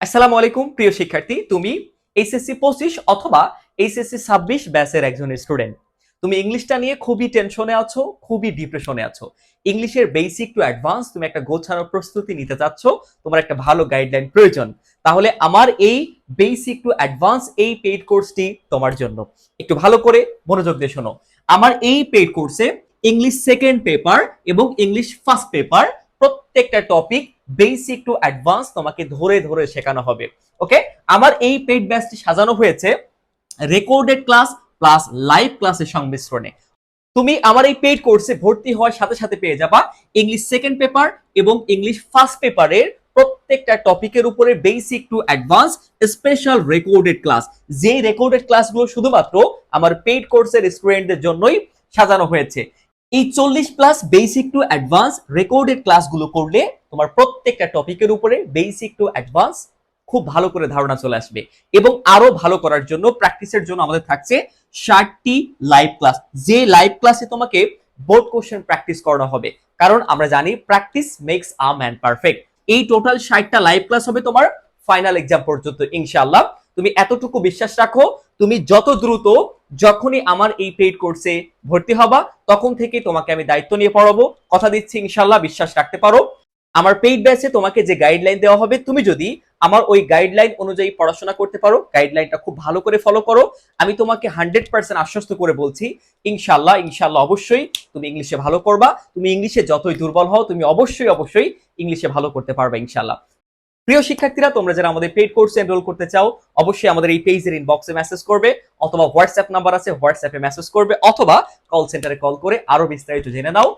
আসসালামু আলাইকুম প্রিয় শিক্ষার্থী, তুমি এইচএসসি 25 অথবা এইচএসসি 26 ব্যাচের একজন স্টুডেন্ট। তুমি ইংলিশটা নিয়ে খুবই টেনশনে আছো, খুবই ডিপ্রেশনে আছো। ইংলিশের বেসিক টু অ্যাডভান্স তুমি একটা গোছানো প্রস্তুতি নিতে চাচ্ছ, তোমার একটা ভালো গাইডলাইন প্রয়োজন। তাহলে আমার এই বেসিক টু অ্যাডভান্স এই পেইড কোর্সটি তোমার জন্য। একটু ভালো করে মনোযোগ দিয়ে শোনো। আমার এই পেইড কোর্সে ইংলিশ সেকেন্ড পেপার এবং ইংলিশ ফার্স্ট পেপার প্রত্যেকটা টপিক বেসিক টু অ্যাডভান্স তোমাকে ধরে ধরে শেখানো হবে। ওকে, আমার এই পেইড ব্যাচটি সাজানো হয়েছে রেকর্ডেড ক্লাস প্লাস লাইভ ক্লাসের সংমিশ্রণে। তুমি আমার এই পেইড কোর্সে ভর্তি হওয়ার সাথে সাথে পেয়ে যাবা ইংলিশ সেকেন্ড পেপার এবং ইংলিশ ফার্স্ট পেপারের প্রত্যেকটা টপিকের উপরে basic to advance special recorded class. যে রেকর্ডেড ক্লাসগুলো শুধুমাত্র আমার পেইড কোর্সের স্টুডেন্টদের জন্যই সাজানো হয়েছে। এই 40+ বেসিক টু অ্যাডভান্স রেকর্ডেড ক্লাসগুলো করলে তোমার প্রত্যেকটা টপিকের উপরে বেসিক টু অ্যাডভান্স খুব ভালো করে ধারণা চলে আসবে। এবং আরো ভালো করার জন্য প্র্যাকটিসের জন্য আমাদের থাকছে 60টি লাইভ ক্লাস, যে লাইভ ক্লাসে তোমাকে বোর্ড কোশ্চেন প্র্যাকটিস করানো হবে। কারণ আমরা জানি practice makes a man perfect. এই টোটাল 60টা লাইভ ক্লাস হবে তোমার ফাইনাল এক্সাম পর্যন্ত ইনশাআল্লাহ। তুমি এতটুকু বিশ্বাস রাখো, তুমি যত দ্রুত যখনই আমার এই পেইড কোর্সে ভর্তি হবা তখন থেকে তোমাকে আমি দায়িত্ব নিয়ে পড়াবো। কথা দিচ্ছি ইনশাআল্লাহ, বিশ্বাস রাখতে পারো। আমার পেইড ব্যাচে তোমাকে যে গাইডলাইন দেওয়া হবে, তুমি যদি আমার ওই গাইডলাইন অনুযায়ী পড়াশোনা করতে পারো, গাইডলাইনটা খুব ভালো করে ফলো করো, আমি তোমাকে 100% আশ্বস্ত করে বলছি ইনশাআল্লাহ ইনশাআল্লাহ অবশ্যই তুমি ইংলিশে ভালো করবা। তুমি ইংলিশে যতই দুর্বল হও, তুমি অবশ্যই অবশ্যই ইংলিশে ভালো করতে পারবে ইনশাআল্লাহ। প্রিয় শিক্ষার্থীরা, তোমরা যারা আমাদের পেইড কোর্সে এনরোল করতে চাও অবশ্যই আমাদের এই পেজের ইনবক্সে মেসেজ করবে, অথবা হোয়াটসঅ্যাপ নাম্বার আছে হোয়াটসঅ্যাপে মেসেজ করবে, অথবা কল সেন্টারে কল করে আরো বিস্তারিত জেনে নাও।